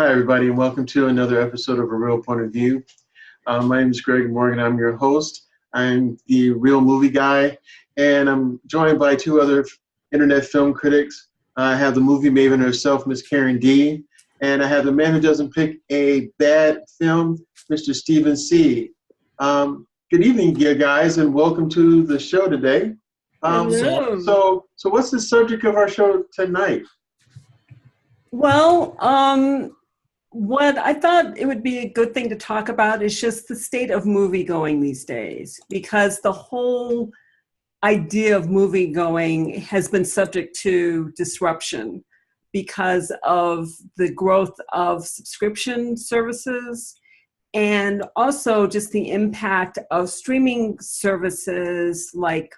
Hi, everybody, and welcome to another episode of A Real Point of View. My name is Greg Morgan. I'm your host. I'm the Real Movie Guy, and I'm joined by two other internet film critics. I have the movie maven herself, Miss Karen D., and I have the man who doesn't pick a bad film, Mr. Stephen C. Good evening, you guys, and welcome to the show today. So what's the subject of our show tonight? Well, what I thought it would be a good thing to talk about is just the state of movie going these days, because the whole idea of movie going has been subject to disruption because of the growth of subscription services and also just the impact of streaming services like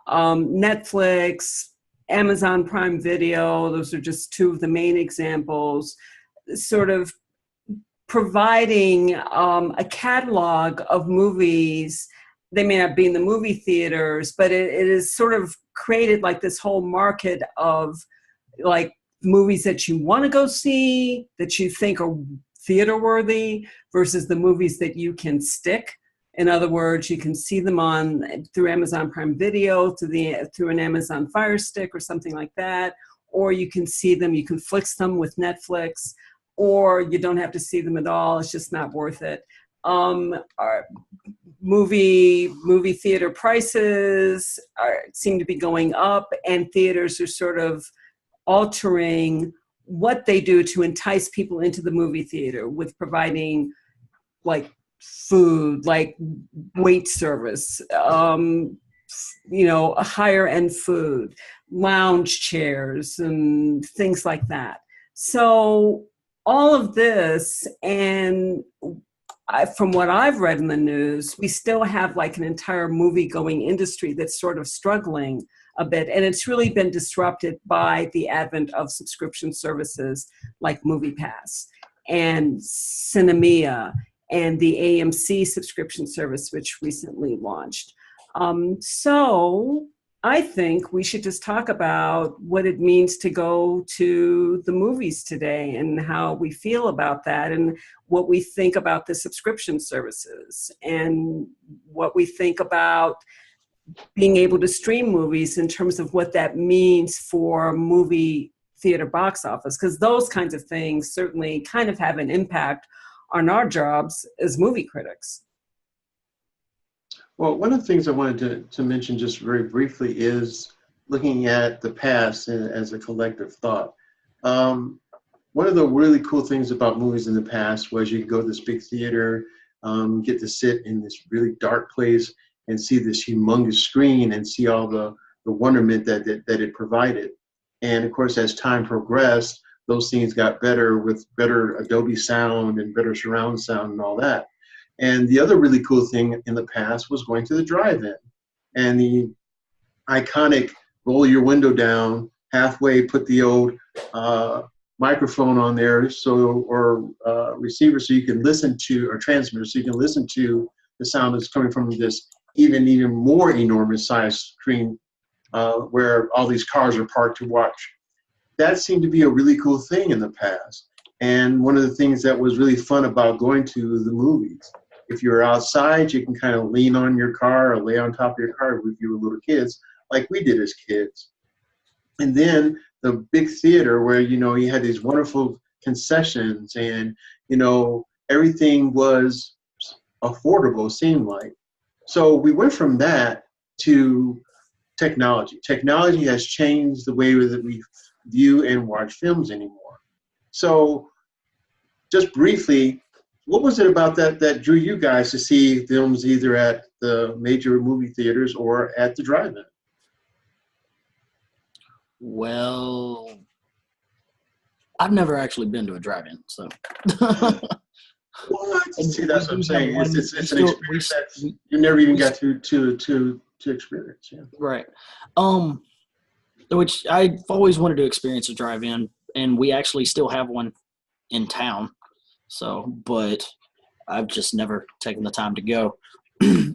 Netflix, Amazon Prime Video. Those are just two of the main examples, sort of providing a catalog of movies. They may not be in the movie theaters, but it is sort of created like this whole market of like movies that you want to go see, that you think are theater worthy, versus the movies that you can stick. In other words, you can see them through Amazon Prime Video, through an Amazon Fire Stick or something like that, or you can see them, you can flix them with Netflix, or you don't have to see them at all. It's just not worth it. Our movie theater prices seem to be going up, and theaters are sort of altering what they do to entice people into the movie theater with providing like food, like wait service, a higher end food, lounge chairs, and things like that. So all of this, and from what I've read in the news, we still have like an entire movie going industry that's sort of struggling a bit. And it's really been disrupted by the advent of subscription services like MoviePass and Cinemia and the AMC subscription service, which recently launched. So I think we should just talk about what it means to go to the movies today and how we feel about that and what we think about the subscription services and what we think about being able to stream movies in terms of what that means for movie theater box office, because those kinds of things certainly kind of have an impact on our jobs as movie critics. Well, one of the things I wanted to mention just very briefly is looking at the past as a collective thought. One of the really cool things about movies in the past was you could go to this big theater, get to sit in this really dark place and see this humongous screen and see all the wonderment that it provided. And of course, as time progressed, those things got better with better Adobe sound and better surround sound and all that. And the other really cool thing in the past was going to the drive-in and the iconic roll your window down, halfway put the old microphone on there or receiver so you can listen to, or transmitter so you can listen to the sound that's coming from this even more enormous size screen where all these cars are parked to watch. That seemed to be a really cool thing in the past. And one of the things that was really fun about going to the movies, if you're outside, you can kind of lean on your car or lay on top of your car if you were little kids, like we did as kids. And then the big theater where, you had these wonderful concessions and, everything was affordable, it seemed like. So we went from that to technology. Technology has changed the way that we view and watch films anymore. So just briefly, what was it about that drew you guys to see films either at the major movie theaters or at the drive-in? Well, I've never actually been to a drive-in, so. What? See, that's what I'm saying. It's an experience that you never even got to experience. Yeah. Right. Which I've always wanted to experience a drive-in, and we actually still have one in town. So, but I've just never taken the time to go.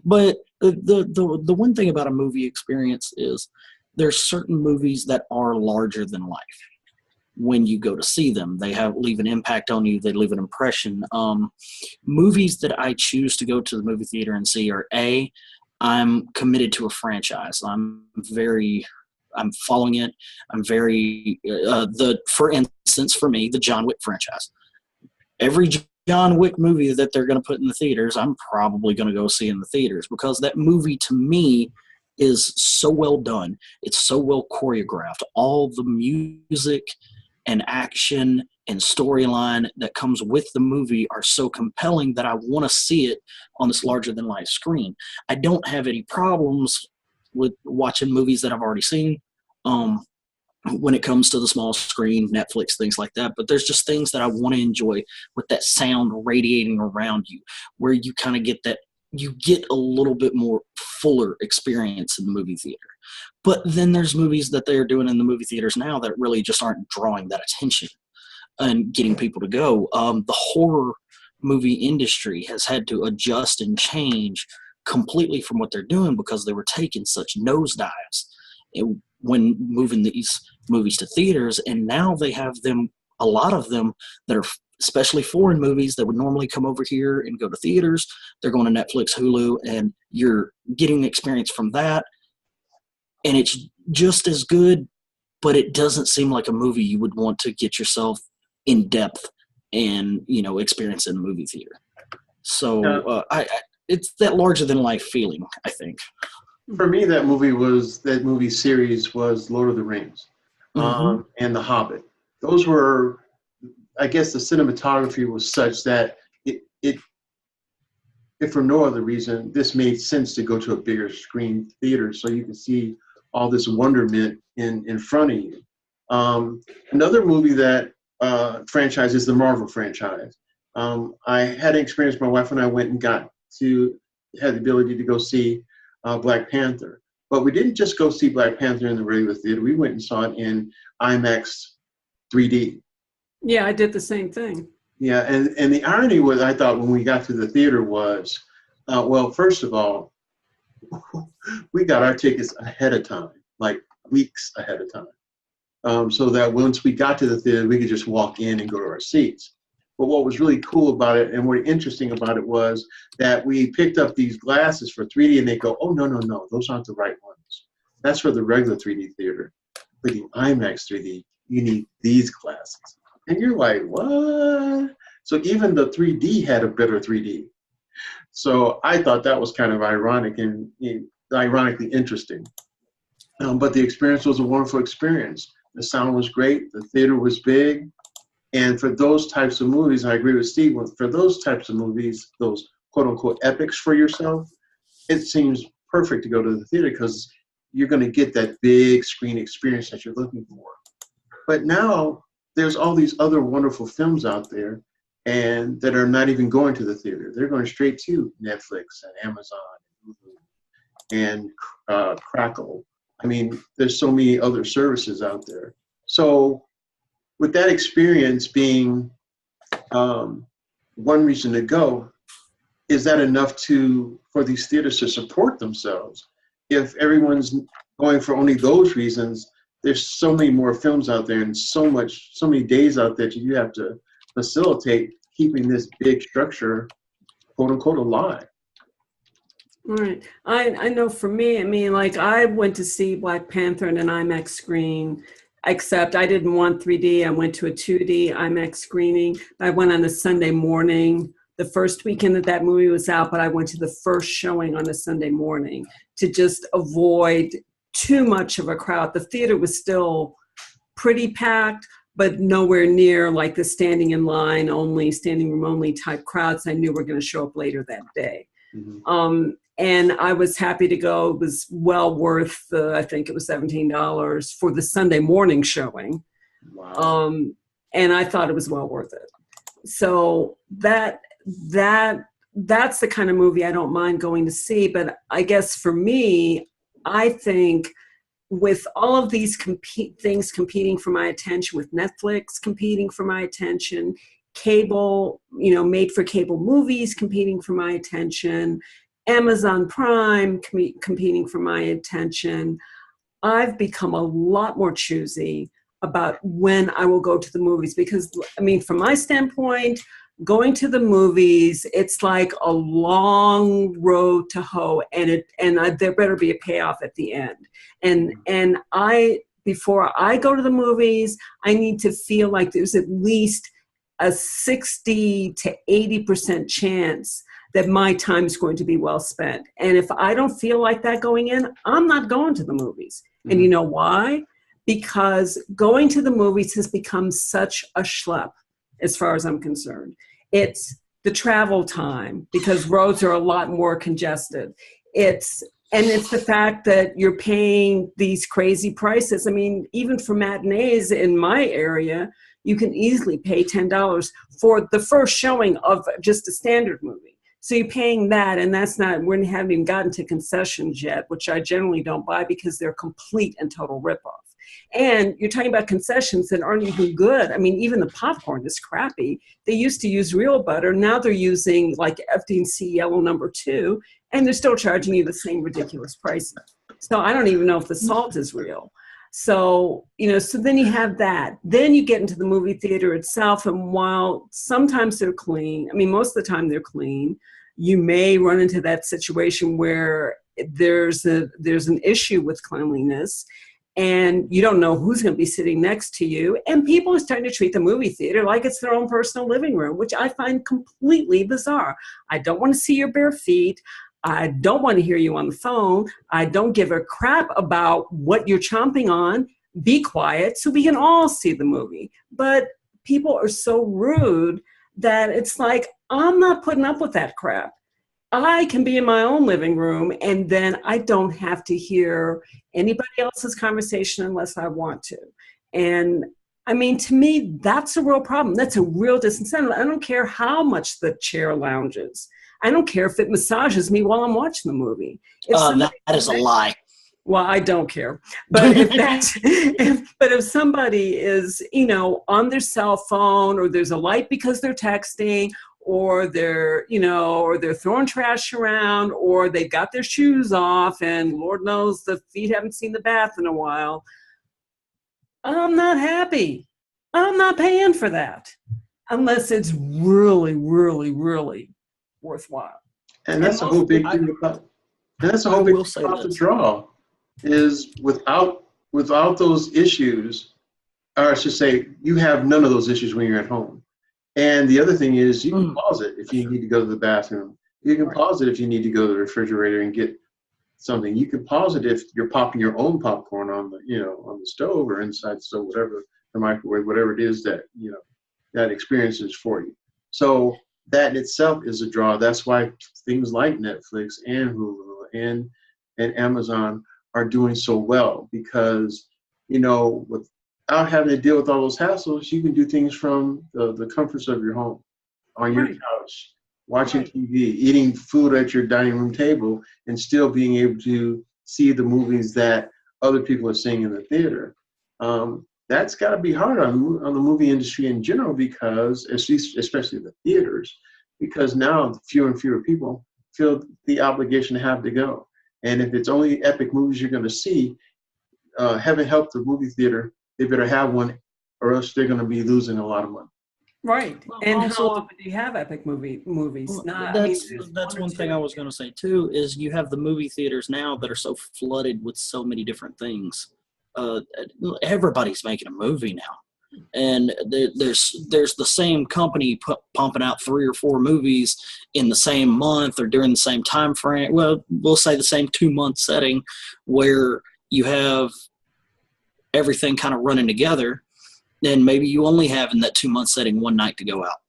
But the one thing about a movie experience is there's certain movies that are larger than life. when you go to see them. They leave an impact on you. They leave an impression. Movies that I choose to go to the movie theater and see are I'm committed to a franchise. I'm following it. I'm very for instance, for me, the John Wick franchise. Every John Wick movie that they're going to put in the theaters, I'm probably going to go see in the theaters, because that movie to me is so well done. It's so well choreographed. All the music and action and storyline that comes with the movie are so compelling that I want to see it on this larger than life screen. I don't have any problems with watching movies that I've already seen. When it comes to the small screen, Netflix, things like that. But there's just things that I want to enjoy with that sound radiating around you, where you kind of get a little bit more fuller experience in the movie theater. But then there's movies that they're doing in the movie theaters now that really just aren't drawing that attention and getting people to go. The horror movie industry has had to adjust and change completely from what they're doing, because they were taking such nosedives when moving these movies to theaters. And now they have a lot of them that are especially foreign movies that would normally come over here and go to theaters. They're going to Netflix, Hulu, and you're getting experience from that. And it's just as good, but it doesn't seem like a movie you would want to get yourself in depth and, experience in a movie theater. So it's that larger than life feeling, I think. For me, that movie series was Lord of the Rings, and The Hobbit. Those were, I guess, the cinematography was such that it, if for no other reason, this made sense to go to a bigger screen theater so you can see all this wonderment in front of you. Another movie that franchise is the Marvel franchise. I had an experience. My wife and I went and had the ability to go see Black Panther. But we didn't just go see Black Panther in the regular theater. We went and saw it in IMAX 3D. Yeah, I did the same thing. Yeah, and the irony was, I thought, when we got to the theater was, well, first of all, we got our tickets ahead of time, like weeks ahead of time, so that once we got to the theater, we could just walk in and go to our seats. But what was really cool about it and what interesting about it was that we picked up these glasses for 3D, and they go, oh, no, those aren't the right ones. That's for the regular 3D theater. For the IMAX 3D, you need these glasses. And you're like, what? So even the 3D had a better 3D. So I thought that was kind of ironic and ironically interesting. But the experience was a wonderful experience. The sound was great. The theater was big. And for those types of movies, I agree with Steve, for those types of movies, those quote-unquote epics for yourself, it seems perfect to go to the theater because you're going to get that big screen experience that you're looking for. But now there's all these other wonderful films out there and that are not even going to the theater. They're going straight to Netflix and Amazon and Crackle. I mean, there's so many other services out there. So with that experience being one reason to go, is that enough for these theaters to support themselves? If everyone's going for only those reasons, there's so many more films out there and so many days out there that you have to facilitate keeping this big structure, quote unquote, alive. All right. I know for me, I mean, like I went to see Black Panther in an IMAX screen, except I didn't want 3D. I went to a 2D IMAX screening. I went on a Sunday morning, the first weekend that movie was out, but I went to the first showing on a Sunday morning to just avoid too much of a crowd. The theater was still pretty packed, but nowhere near like the standing room only type crowds I knew were going to show up later that day. Mm-hmm. And I was happy to go. It was well worth I think it was $17 for the Sunday morning showing. Wow. And I thought it was well worth it. So that's the kind of movie I don't mind going to see. But I guess for me, I think with all of these things competing for my attention, with Netflix competing for my attention, cable, made for cable movies competing for my attention, Amazon Prime competing for my attention, I've become a lot more choosy about when I will go to the movies, because I mean, from my standpoint, going to the movies, it's like a long road to hoe, and there better be a payoff at the end. And before I go to the movies, I need to feel like there's at least a 60 to 80% chance that my time is going to be well spent. And if I don't feel like that going in, I'm not going to the movies. Mm-hmm. And you know why? Because going to the movies has become such a schlep, as far as I'm concerned. It's the travel time, because roads are a lot more congested. It's the fact that you're paying these crazy prices. I mean, even for matinees in my area, you can easily pay $10 for the first showing of just a standard movie. So you're paying that, and we haven't even gotten to concessions yet, which I generally don't buy because they're complete and total ripoff. And you're talking about concessions that aren't even good. I mean, even the popcorn is crappy. They used to use real butter. Now they're using like FD&C Yellow No. 2, and they're still charging you the same ridiculous prices. So I don't even know if the salt is real. So, so then you have that. Then you get into the movie theater itself, and while sometimes they're clean, I mean, most of the time they're clean, you may run into that situation where there's an issue with cleanliness, and you don't know who's going to be sitting next to you. And people are starting to treat the movie theater like it's their own personal living room, which I find completely bizarre. I don't want to see your bare feet. I don't want to hear you on the phone. I don't give a crap about what you're chomping on. Be quiet so we can all see the movie. But people are so rude that it's like, I'm not putting up with that crap. I can be in my own living room, and then I don't have to hear anybody else's conversation unless I want to. And I mean, to me, that's a real problem. That's a real disincentive. I don't care how much the chair lounges. I don't care if it massages me while I'm watching the movie. That is a lie. Well, I don't care. But if somebody is, on their cell phone, or there's a light because they're texting, or they're throwing trash around, or they've got their shoes off, and Lord knows the feet haven't seen the bath in a while, I'm not happy. I'm not paying for that unless it's really, really, really worthwhile. And that's a whole big thing about. And that's a whole big thing about the draw, is without those issues, or I should say, you have none of those issues when you're at home. And the other thing is, you can pause it if you need to go to the bathroom. You can pause it if you need to go to the refrigerator and get something. You can pause it if you're popping your own popcorn on the stove or inside the stove, whatever, the microwave, whatever it is that that experience is for you. So that in itself is a draw. That's why things like Netflix and Hulu and Amazon are doing so well, because without having to deal with all those hassles, you can do things from the comforts of your home, on your couch, watching TV, eating food at your dining room table, and still being able to see the movies that other people are seeing in the theater. That's got to be hard on the movie industry in general, because especially the theaters, because now fewer and fewer people feel the obligation to have to go. And if it's only epic movies you're going to see, heaven help the movie theater, they better have one, or else they're going to be losing a lot of money. Right. And also, how often do you have epic movies? That's one thing I was going to say too, is you have the movie theaters now that are so flooded with so many different things. Everybody's making a movie now, and there's the same company pumping out 3 or 4 movies in the same month or during the same time frame. Well, we'll say the same 2-month setting, where you have everything kind of running together. Then maybe you only have in that 2-month setting one night to go out.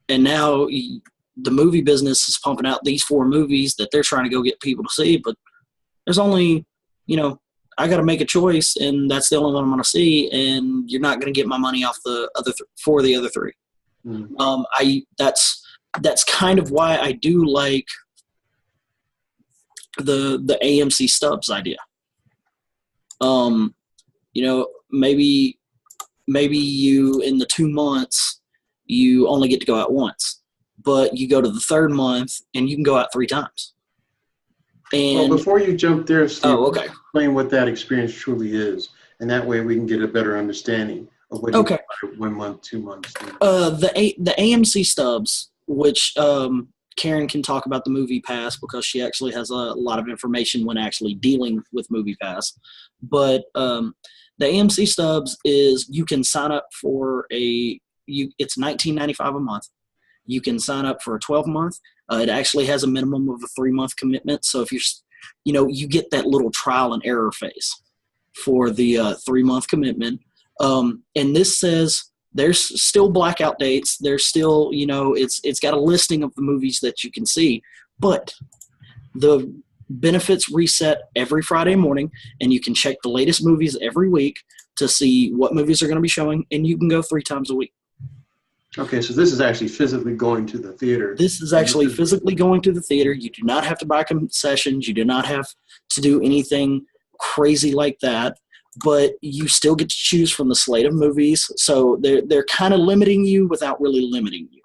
And now the movie business is pumping out these 4 movies that they're trying to go get people to see, but there's only, I got to make a choice, and that's the only one I'm going to see, and you're not going to get my money off the other for the other 3. Mm-hmm. That's kind of why I do like the AMC Stubs idea. Maybe you, in the 2 months, you only get to go out once, but you go to the 3rd month and you can go out 3 times. And before you jump there, Steve, okay. Explain what that experience truly is. and that way we can get a better understanding of what you Okay. buy 1 month, 2 months. The AMC stubs, which Karen can talk about the Movie Pass because she actually has a lot of information when actually dealing with Movie Pass. But the AMC stubs is you can sign up for it's $19.95 a month. You can sign up for a 12-month. It actually has a minimum of a 3-month commitment. So if you get that little trial and error phase for the 3-month commitment. And this says there's still blackout dates. There's still, it's got a listing of the movies that you can see, but the benefits reset every Friday morning, and you can check the latest movies every week to see what movies are going to be showing, and you can go 3 times a week. Okay, so this is actually physically going to the theater. This is actually physically going to the theater. You do not have to buy concessions. You do not have to do anything crazy like that. But you still get to choose from the slate of movies. So they're kind of limiting you without really limiting you.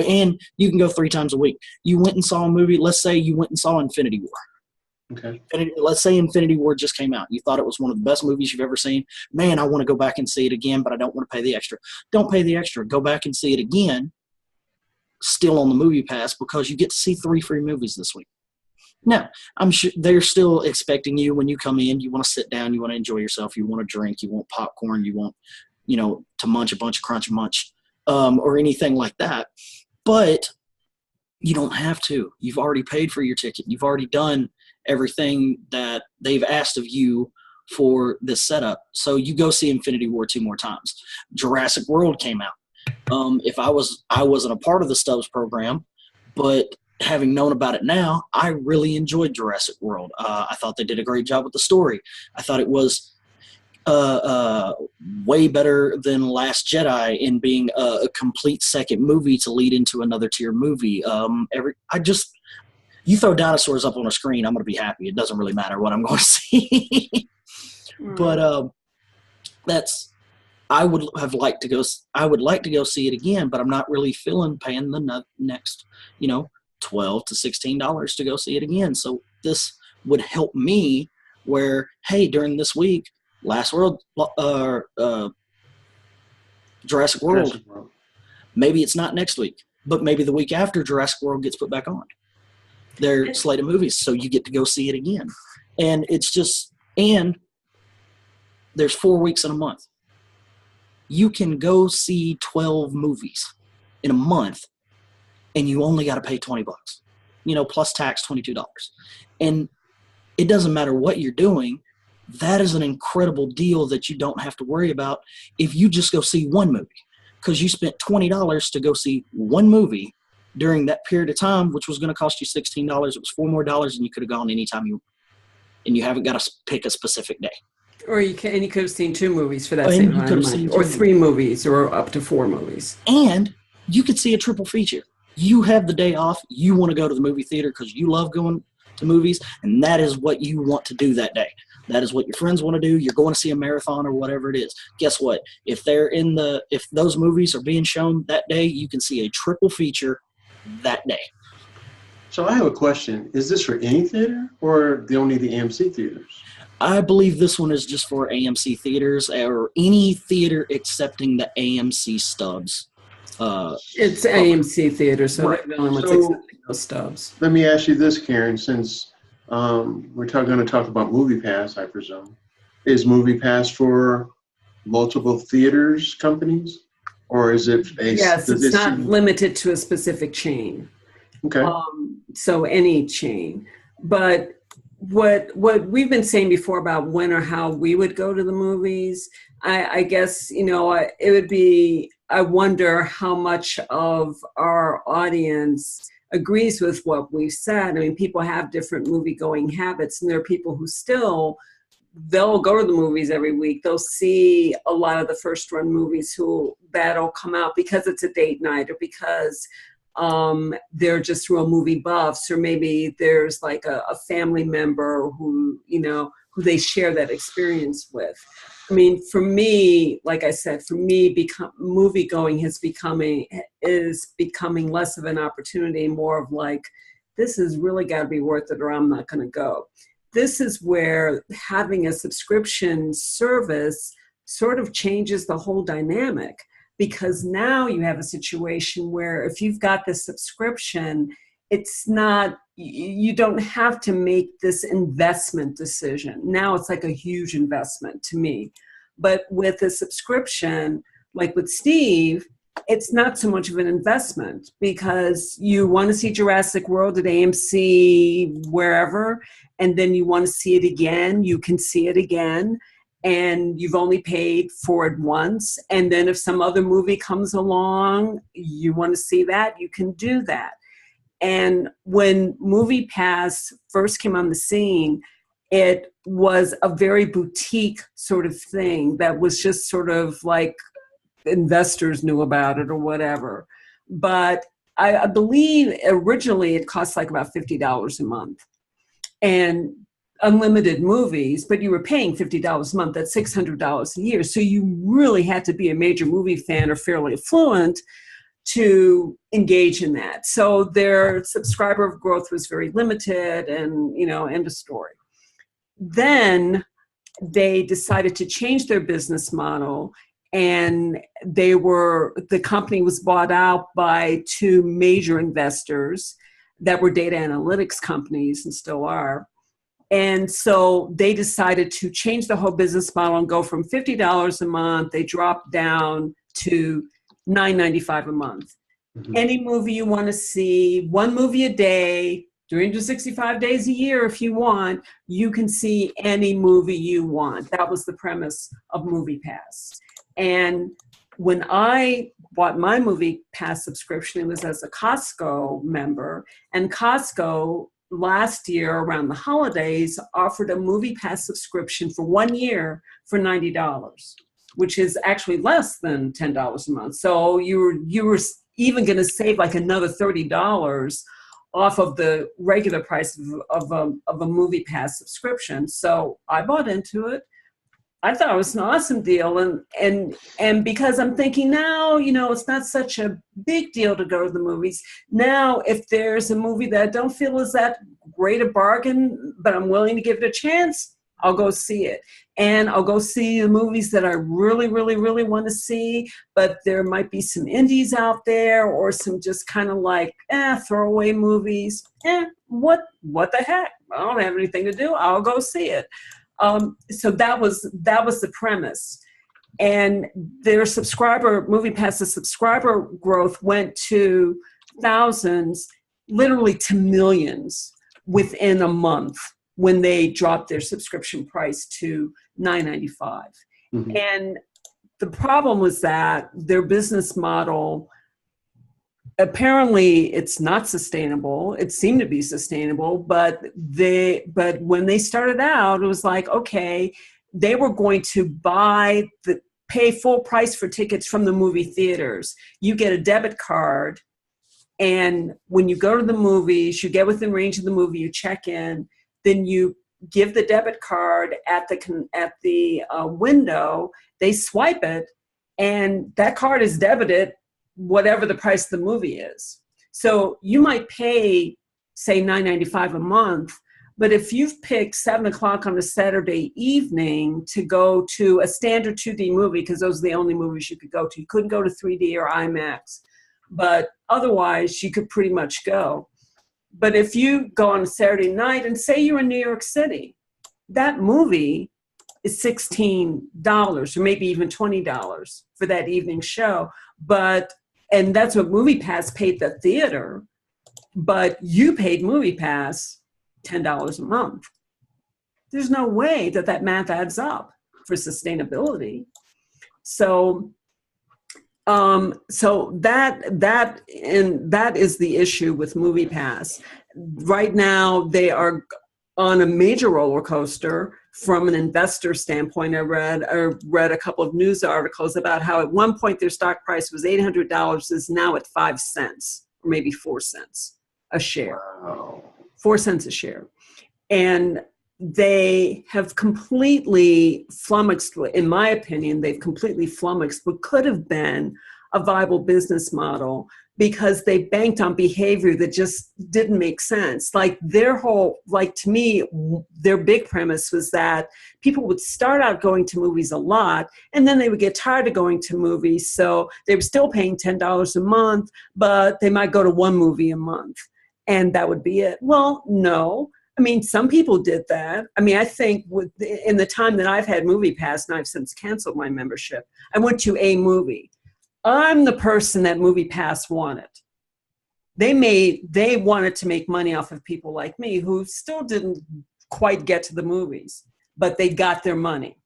And you can go 3 times a week. You went and saw a movie. Let's say you went and saw Infinity War. Okay. Let's say Infinity War just came out. You thought it was one of the best movies you've ever seen. Man, I want to go back and see it again, but I don't want to pay the extra. Don't pay the extra. Go back and see it again, still on the Movie Pass, because you get to see 3 free movies this week. Now, I'm sure they're still expecting you when you come in. You want to sit down. You want to enjoy yourself. You want to drink. You want popcorn. You want, to munch a bunch of crunch munch or anything like that. But you don't have to. You've already paid for your ticket. You've already done everything that they've asked of you for this setup. So you go see Infinity War 2 more times. Jurassic World came out. If I wasn't a part of the Stubbs program, but having known about it now, I really enjoyed Jurassic World. I thought they did a great job with the story. I thought it was way better than Last Jedi in being a complete second movie to lead into another tier movie. You throw dinosaurs up on a screen, I'm going to be happy. It doesn't really matter what I'm going to see. But I would like to go see it again, but I'm not really feeling paying the next, $12 to $16 to go see it again. So this would help me where, hey, during this week, Jurassic World, maybe it's not next week, but maybe the week after Jurassic World gets put back on their slate of movies. So you get to go see it again. And and there's 4 weeks in a month. You can go see 12 movies in a month, and you only got to pay $20, plus tax, $22. And it doesn't matter what you're doing. That is an incredible deal that you don't have to worry about if you just go see one movie, because you spent $20 to go see one movie during that period of time, which was going to cost you $16. It was $4 more, and you could have gone anytime and you haven't got to pick a specific day. Or you could have seen 2 movies for that same amount of money, or 3 movies, or up to 4 movies. And you could see a triple feature. You have the day off. You want to go to the movie theater because you love going to movies, and that is what you want to do that day. That is what your friends want to do. You're going to see a marathon or whatever it is. Guess what? If those movies are being shown that day, you can see a triple feature that day. So I have a question. Is this for any theater or only the AMC theaters? I believe this one is just for AMC theaters or any theater accepting the AMC stubs. It's AMC theater, so right. they're the only ones accepting those stubs. Let me ask you this, Karen, since we're going to talk about Movie Pass, I presume. Is Movie Pass for multiple theaters companies? Or is it Yes, it's not limited to a specific chain. Okay. So any chain. But what we've been saying before about when or how we would go to the movies, I guess, it would be, I wonder how much of our audience agrees with what we've said. I mean, people have different movie-going habits, and there are people who they'll go to the movies every week. They'll see a lot of the first-run movies that'll come out because it's a date night, or because they're just real movie buffs, or maybe there's like a family member who they share that experience with. I mean, for me, like I said, movie going is becoming less of an opportunity, more of like, this has really got to be worth it or I'm not going to go. this is where having a subscription service sort of changes the whole dynamic, because now you have a situation where if you've got this subscription, it's not, you don't have to make this investment decision. Now it's like a huge investment to me. But with a subscription, like with Steve, it's not so much of an investment, because you want to see Jurassic World at AMC, wherever, and then you want to see it again, you can see it again, and you've only paid for it once. And then if some other movie comes along, you want to see that, you can do that. And when MoviePass first came on the scene, it was a very boutique sort of thing that was just sort of like investors knew about it or whatever. But I believe originally it cost like about $50 a month and unlimited movies, but you were paying $50 a month. That's $600 a year. So you really had to be a major movie fan or fairly affluent to engage in that. So their subscriber growth was very limited, and, you know, end of story. Then they decided to change their business model, and the company was bought out by two major investors that were data analytics companies and still are. And so they decided to change the whole business model and go from $50 a month. They dropped down to $9.95 a month. Mm-hmm. Any movie you want to see, one movie a day, 365 days a year if you want, you can see any movie you want. That was the premise of MoviePass. And when I bought my MoviePass subscription, it was as a Costco member. And Costco last year around the holidays offered a MoviePass subscription for 1 year for $90, which is actually less than $10 a month. So you were even going to save like another $30 off of the regular price of a MoviePass subscription. So I bought into it. I thought it was an awesome deal. And because I'm thinking now, you know, it's not such a big deal to go to the movies. Now, if there's a movie that I don't feel is that great a bargain, but I'm willing to give it a chance, I'll go see it. And I'll go see the movies that I really, really, really want to see, but there might be some indies out there or some just kind of like, throwaway movies. What the heck? I don't have anything to do. I'll go see it. So that was the premise. And their MoviePass's subscriber growth went to thousands, literally to millions within a month when they dropped their subscription price to $9.95. Mm-hmm. And the problem was that their business model, apparently it's not sustainable. It seemed to be sustainable, but when they started out, it was like, okay, they were going to pay full price for tickets from the movie theaters. You get a debit card, and when you go to the movies, you get within range of the movie, you check in, then you give the debit card at the window, they swipe it, and that card is debited whatever the price of the movie is. So you might pay, say, $9.95 a month, but if you've picked 7 o'clock on a Saturday evening to go to a standard 2D movie, because those are the only movies you could go to. You couldn't go to 3D or IMAX, but otherwise you could pretty much go. But if you go on a Saturday night and say you're in New York City, that movie is $16 or maybe even $20 for that evening show. And that's what MoviePass paid the theater, but you paid MoviePass $10 a month. There's no way that math adds up for sustainability. So that is the issue with MoviePass. Right now, they are on a major roller coaster from an investor standpoint. I read a couple of news articles about how at one point their stock price was $800, is now at 5 cents or maybe 4 cents a share. Wow. 4 cents a share. And they have completely flummoxed, in my opinion, they've completely flummoxed what could have been a viable business model because they banked on behavior that just didn't make sense. Like their whole, like to me, their big premise was that people would start out going to movies a lot and then they would get tired of going to movies. So they were still paying $10 a month, but they might go to one movie a month and that would be it. Well, no. I mean, some people did that. I mean, I think in the time that I've had MoviePass, and I've since canceled my membership, I went to a movie. I'm the person that MoviePass wanted. They wanted to make money off of people like me who still didn't quite get to the movies, but they got their money.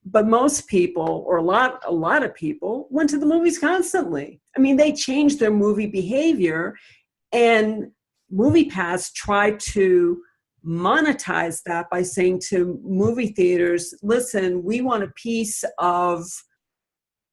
But most people, or a lot of people, went to the movies constantly. I mean, they changed their movie behavior, and MoviePass tried to monetize that by saying to movie theaters, listen, we want a piece of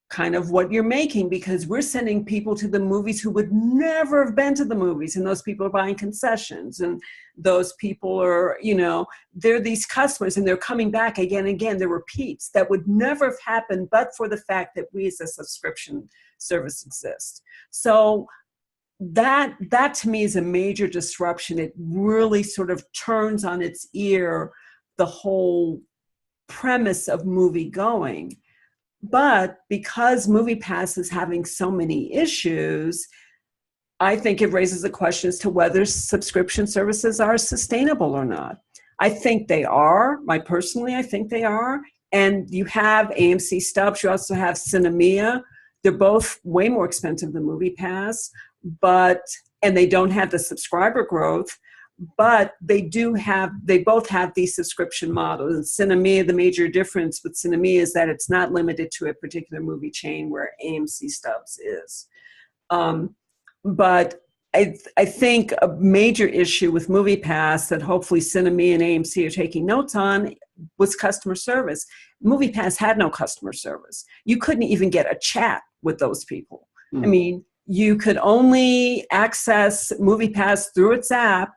kind of what you're making because we're sending people to the movies who would never have been to the movies, and those people are buying concessions, and those people are, you know, they're these customers and they're coming back again and again. They're repeats that would never have happened but for the fact that we as a subscription service exist. So that to me is a major disruption. It really sort of turns on its ear the whole premise of movie going. But because MoviePass is having so many issues, I think it raises a question as to whether subscription services are sustainable or not. I think they are. Personally, I think they are. And you have AMC Stubs. You also have Cinemia. They're both way more expensive than MoviePass, and they don't have the subscriber growth. But they both have these subscription models. And Cinemia, the major difference with Cinemia is that it's not limited to a particular movie chain where AMC Stubs is. But I think a major issue with MoviePass that hopefully Cinemia and AMC are taking notes on was customer service. MoviePass had no customer service. You couldn't even get a chat with those people. I mean, you could only access MoviePass through its app,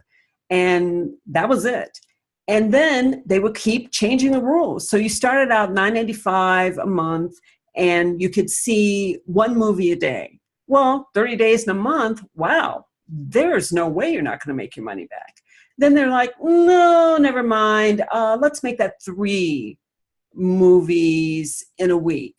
and that was it. And then they would keep changing the rules. So you started out $9.95 a month, and you could see one movie a day. Well, 30 days in a month, wow, there's no way you're not going to make your money back. Then they're like, no, never mind. Let's make that 3 movies in a week.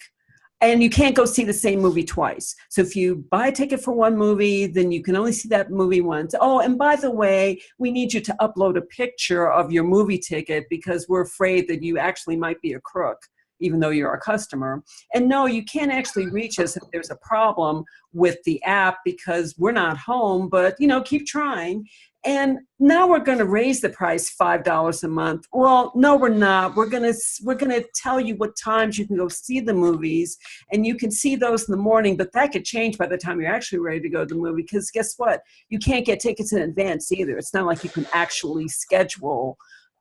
And you can't go see the same movie twice. So if you buy a ticket for one movie, then you can only see that movie once. Oh, and by the way, we need you to upload a picture of your movie ticket because we're afraid that you actually might be a crook, even though you're a customer. And no, you can't actually reach us if there's a problem with the app because we're not home, but, you know, keep trying. And now we're going to raise the price $5 a month. Well, no, we're not. We're going to tell you what times you can go see the movies, and you can see those in the morning, but that could change by the time you're actually ready to go to the movie because guess what? You can't get tickets in advance either. It's not like you can actually schedule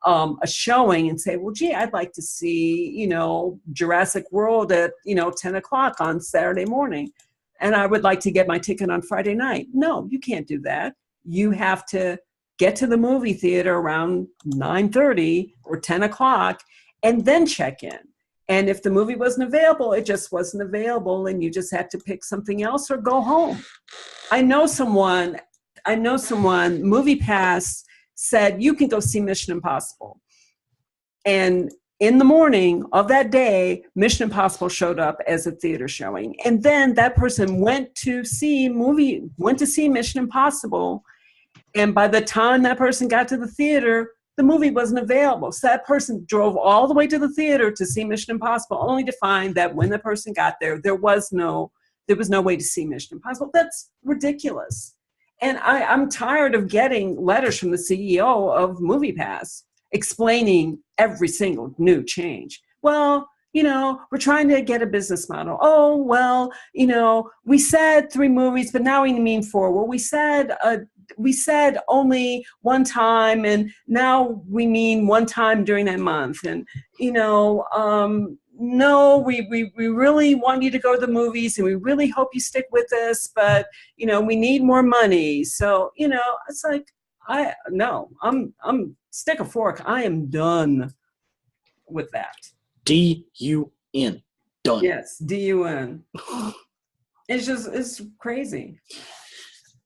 a showing and say, well, gee, I'd like to see, you know, Jurassic World at, 10 o'clock on Saturday morning, and I would like to get my ticket on Friday night. No, you can't do that. You have to get to the movie theater around 9:30 or 10 o'clock and then check in. And if the movie wasn't available, it just wasn't available, and you just had to pick something else or go home. I know someone, MoviePass said, you can go see Mission Impossible. And in the morning of that day, Mission Impossible showed up as a theater showing. And then that person went to see Mission Impossible. And by the time that person got to the theater, the movie wasn't available. So that person drove all the way to the theater to see Mission Impossible, only to find that when the person got there, there was no way to see Mission Impossible. That's ridiculous. And I'm tired of getting letters from the CEO of MoviePass explaining every single new change. Well, we're trying to get a business model. Oh, well, we said 3 movies, but now we mean 4. Well, we said only one time, and now we mean one time during that month. And, no, we really want you to go to the movies, and we really hope you stick with us, but, we need more money. So, it's like, I'm stick a fork. I am done with that. D-U-N. Done. Yes, D-U-N. It's crazy.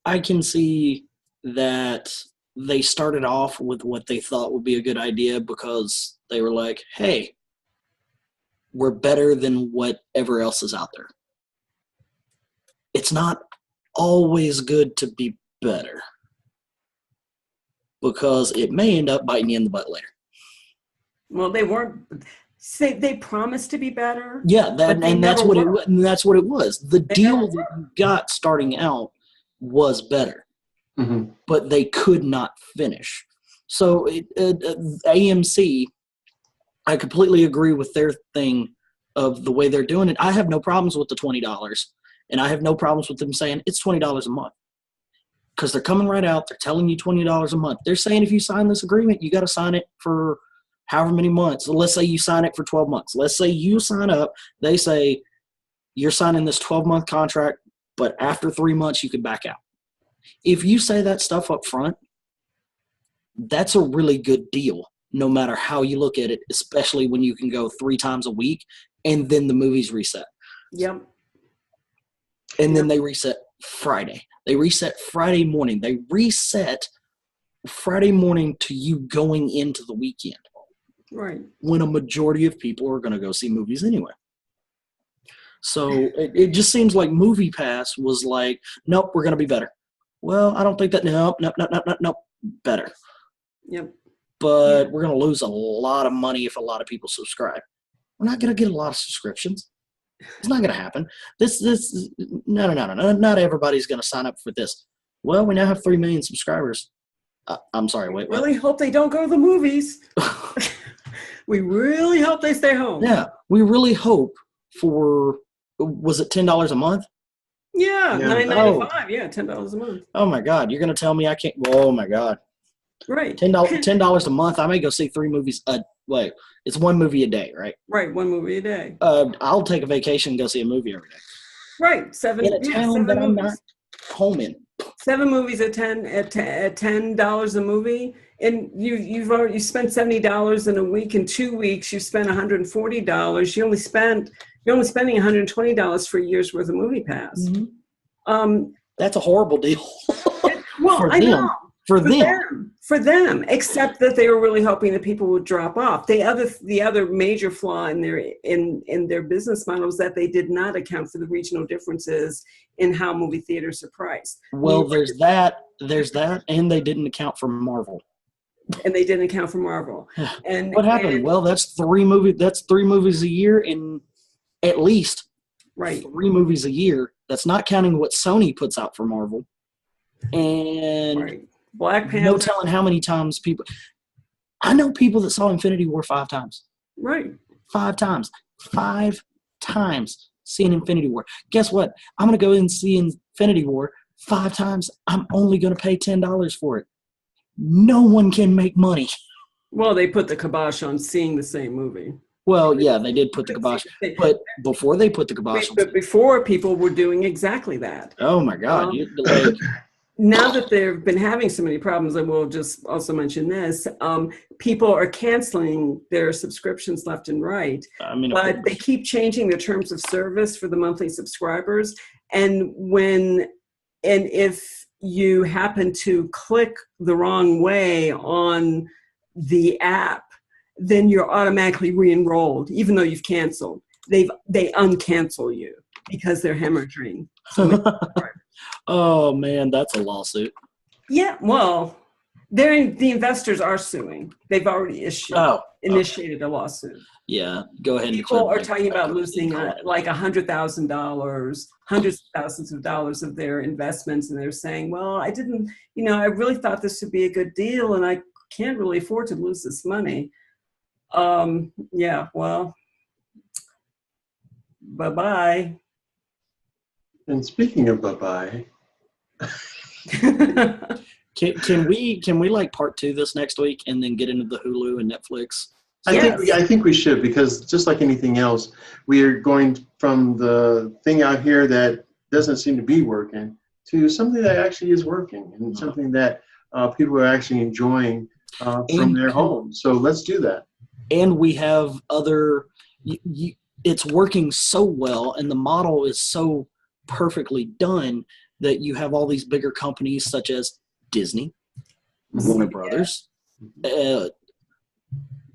I can see that they started off with what they thought would be a good idea because they were like, hey, we're better than whatever else is out there. It's not always good to be better because it may end up biting you in the butt later. Well, they weren't. They promised to be better. Yeah, but they that's never what were. that's what it was. The They deal never that you got starting out was better, Mhm. but they could not finish. So AMC, I completely agree with their thing of the way they're doing it. I have no problems with the $20, and I have no problems with them saying it's $20 a month because they're coming right out. They're telling you $20 a month. They're saying if you sign this agreement, you got to sign it for however many months. So let's say you sign it for 12 months. Let's say you sign up. They say you're signing this 12-month contract, but after 3 months, you can back out. If you say that stuff up front, that's a really good deal, no matter how you look at it, especially when you can go 3 times a week and then the movies reset. Yep. And then they reset Friday. They reset Friday morning. They reset Friday morning to you going into the weekend Right. when a majority of people are going to go see movies anyway. So it just seems like MoviePass was like, nope, we're going to be better. Well, I don't think that. Nope, better. Yep. But we're going to lose a lot of money if a lot of people subscribe. We're not going to get a lot of subscriptions. It's not going to happen. No. Not everybody's going to sign up for this. Well, we now have 3 million subscribers. I'm sorry, wait. Really hope they don't go to the movies. We really hope they stay home. Yeah, we really hope for, was it $10 a month? Yeah, Yeah. $9.95. Yeah, $10 a month. Oh my God, you're going to tell me I can't, oh my God. Right. $10 a month, I may go see 3 movies it's 1 movie a day, right? Right, 1 movie a day. I'll take a vacation and go see a movie every day. Right, 7 In a town 7 that I'm movies. not home in. 7 movies at $10 a movie, and you've already spent $70 in a week. In 2 weeks, you spent $140. You're only spending $120 for a year's worth of movie pass. Mm-hmm. That's a horrible deal. Well, for I them. know. For them, except that they were really hoping that people would drop off. The other major flaw in their business model was that they did not account for the regional differences in how movie theaters are priced. Well, there's that, and they didn't account for Marvel. And they didn't account for Marvel. And what happened? Well, that's 3 movies a year, and at least right. 3 movies a year. That's not counting what Sony puts out for Marvel. And Right. Black Panther. no telling how many times people. I know people that saw Infinity War 5 times. Right. 5 times. 5 times seeing Infinity War. Guess what? I'm going to go and see Infinity War 5 times. I'm only going to pay $10 for it. No one can make money. Well, they put the kibosh on seeing the same movie. Well, yeah, they did put the kibosh. But before they put the kibosh But before, people were doing exactly that. Oh, my God. Now that they've been having so many problems, and we'll just also mention this, people are canceling their subscriptions left and right. I mean, but they keep changing the terms of service for the monthly subscribers. And if you happen to click the wrong way on the app, then you're automatically re-enrolled, even though you've canceled. They uncancel you because they're hemorrhaging. Oh man, that's a lawsuit. Yeah, well, the investors are suing. They've already initiated a lawsuit. Yeah, go ahead. People are talking about losing like $100,000, hundreds of thousands of dollars of their investments, and they're saying, "Well, I didn't. I really thought this would be a good deal, and I can't really afford to lose this money." Yeah, well, bye-bye. And speaking of bye-bye. Can we like part 2 this next week and then get into the Hulu and Netflix? I think we should, because just like anything else, we are going from the thing out here that doesn't seem to be working to something that actually is working, and something that people are actually enjoying from their homes. So let's do that. And we have other. It's working so well, and the model is so perfectly done that you have all these bigger companies such as Disney, Warner Brothers,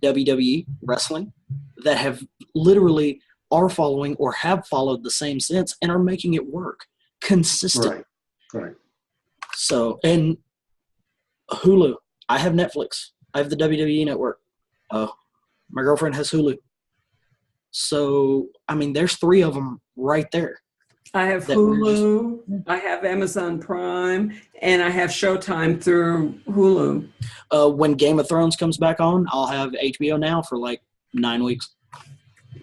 WWE wrestling that have literally are following or have followed the same sense and are making it work consistent. Right. So, and Hulu. I have Netflix. I have the WWE network. My girlfriend has Hulu. So, I mean, there's 3 of them right there. I have Hulu, I have Amazon Prime, and I have Showtime through Hulu. When Game of Thrones comes back on, I'll have HBO Now for like 9 weeks.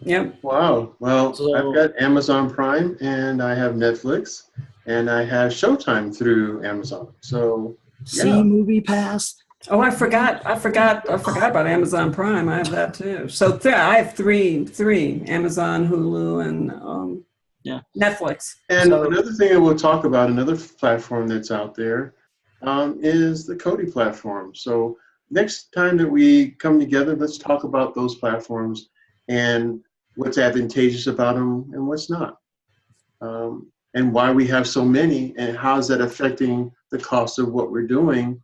Yep. Wow. Well, So- I've got Amazon Prime, and I have Netflix, and I have Showtime through Amazon. So, See Movie Pass. Oh, I forgot about Amazon Prime. I have that too. So I have three: Amazon, Hulu, and Netflix. And So- another thing that we'll talk about, another platform that's out there, is the Kodi platform. So next time that we come together, let's talk about those platforms and what's advantageous about them and what's not, and why we have so many, and how is that affecting the cost of what we're doing,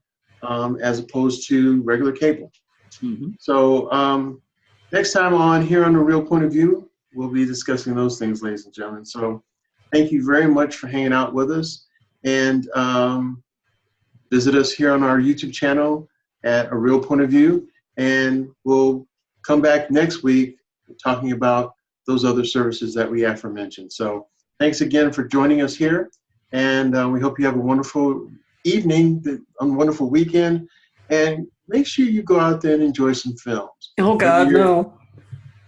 as opposed to regular cable. Mm-hmm. So next time on here on The Real Point of View, we'll be discussing those things, ladies and gentlemen. So thank you very much for hanging out with us, and visit us here on our YouTube channel at A Real Point of View, and we'll come back next week talking about those other services that we aforementioned. So thanks again for joining us here, and we hope you have a wonderful evening, a wonderful weekend, and make sure you go out there and enjoy some films. Oh God, no.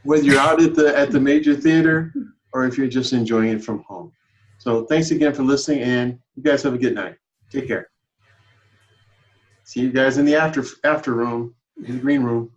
Whether you're out at the major theater or if you're just enjoying it from home. So thanks again for listening, and you guys have a good night. Take care. See you guys in the after room, in the green room.